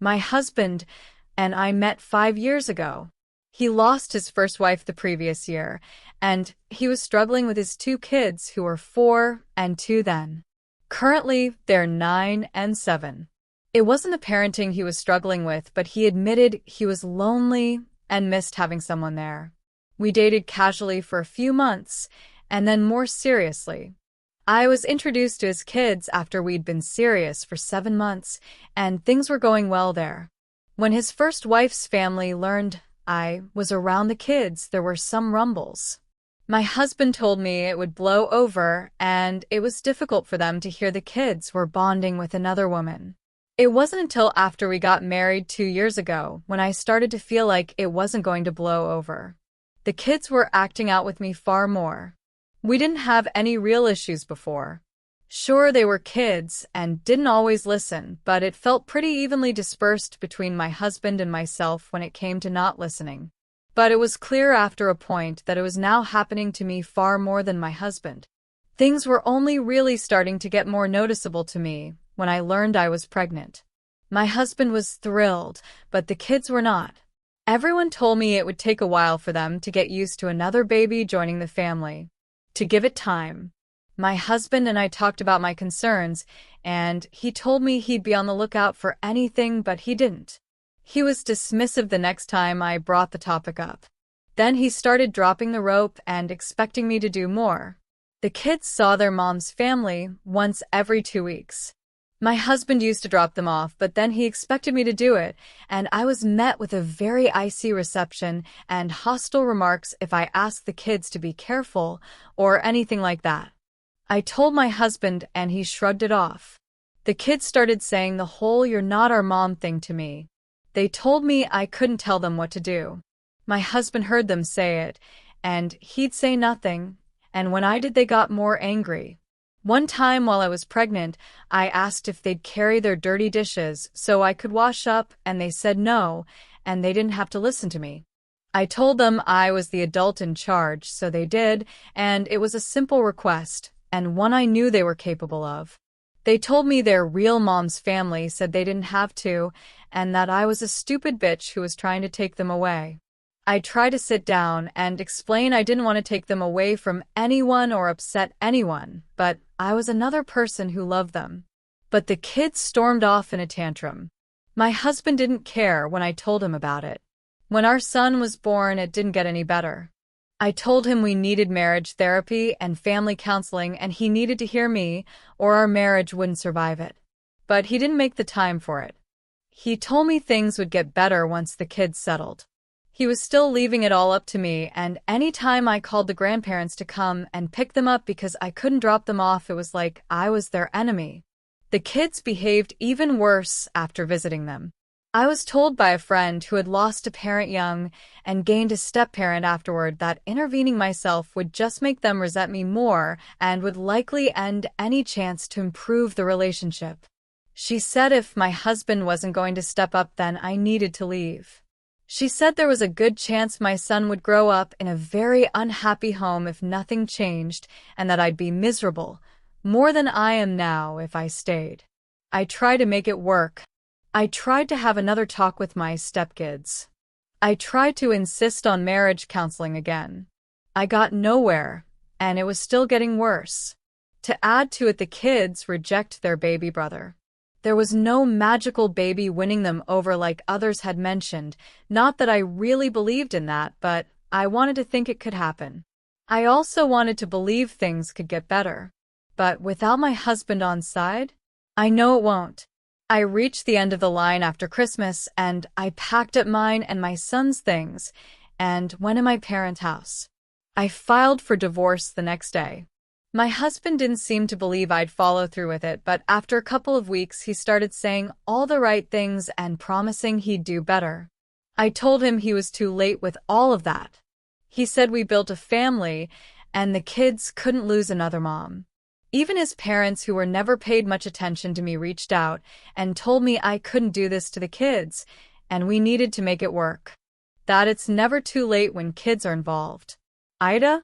My husband and I met 5 years ago. He lost his first wife the previous year, and he was struggling with his two kids who were 4 and 2 then. Currently, they're 9 and 7. It wasn't the parenting he was struggling with, but he admitted he was lonely and missed having someone there. We dated casually for a few months, and then more seriously. I was introduced to his kids after we'd been serious for 7 months, and things were going well there. When his first wife's family learned I was around the kids, there were some rumbles. My husband told me it would blow over, and it was difficult for them to hear the kids were bonding with another woman. It wasn't until after we got married 2 years ago when I started to feel like it wasn't going to blow over. The kids were acting out with me far more. We didn't have any real issues before. Sure, they were kids and didn't always listen, but it felt pretty evenly dispersed between my husband and myself when it came to not listening. But it was clear after a point that it was now happening to me far more than my husband. Things were only really starting to get more noticeable to me when I learned I was pregnant. My husband was thrilled, but the kids were not. Everyone told me it would take a while for them to get used to another baby joining the family. To give it time. My husband and I talked about my concerns, and he told me he'd be on the lookout for anything, but he didn't. He was dismissive the next time I brought the topic up. Then he started dropping the rope and expecting me to do more. The kids saw their mom's family once every 2 weeks. My husband used to drop them off, but then he expected me to do it, and I was met with a very icy reception and hostile remarks if I asked the kids to be careful or anything like that. I told my husband and he shrugged it off. The kids started saying the whole "you're not our mom" thing to me. They told me I couldn't tell them what to do. My husband heard them say it, and he'd say nothing, and when I did they got more angry. One time while I was pregnant, I asked if they'd carry their dirty dishes so I could wash up, and they said no, and they didn't have to listen to me. I told them I was the adult in charge, so they did, and it was a simple request, and one I knew they were capable of. They told me their real mom's family said they didn't have to, and that I was a stupid bitch who was trying to take them away. I tried to sit down and explain I didn't want to take them away from anyone or upset anyone, but I was another person who loved them. But the kids stormed off in a tantrum. My husband didn't care when I told him about it. When our son was born, it didn't get any better. I told him we needed marriage therapy and family counseling, and he needed to hear me, or our marriage wouldn't survive it. But he didn't make the time for it. He told me things would get better once the kids settled. He was still leaving it all up to me, and any time I called the grandparents to come and pick them up because I couldn't drop them off, it was like I was their enemy. The kids behaved even worse after visiting them. I was told by a friend who had lost a parent young and gained a step-parent afterward that intervening myself would just make them resent me more and would likely end any chance to improve the relationship. She said if my husband wasn't going to step up, then I needed to leave. She said there was a good chance my son would grow up in a very unhappy home if nothing changed, and that I'd be miserable, more than I am now, if I stayed. I tried to make it work. I tried to have another talk with my stepkids. I tried to insist on marriage counseling again. I got nowhere, and it was still getting worse. To add to it, the kids reject their baby brother. There was no magical baby winning them over like others had mentioned. Not that I really believed in that, but I wanted to think it could happen. I also wanted to believe things could get better. But without my husband on side, I know it won't. I reached the end of the line after Christmas, and I packed up mine and my son's things and went to my parents' house. I filed for divorce the next day. My husband didn't seem to believe I'd follow through with it, but after a couple of weeks he started saying all the right things and promising he'd do better. I told him he was too late with all of that. He said we built a family and the kids couldn't lose another mom. Even his parents, who were never paid much attention to me, reached out and told me I couldn't do this to the kids and we needed to make it work. That it's never too late when kids are involved. Ida?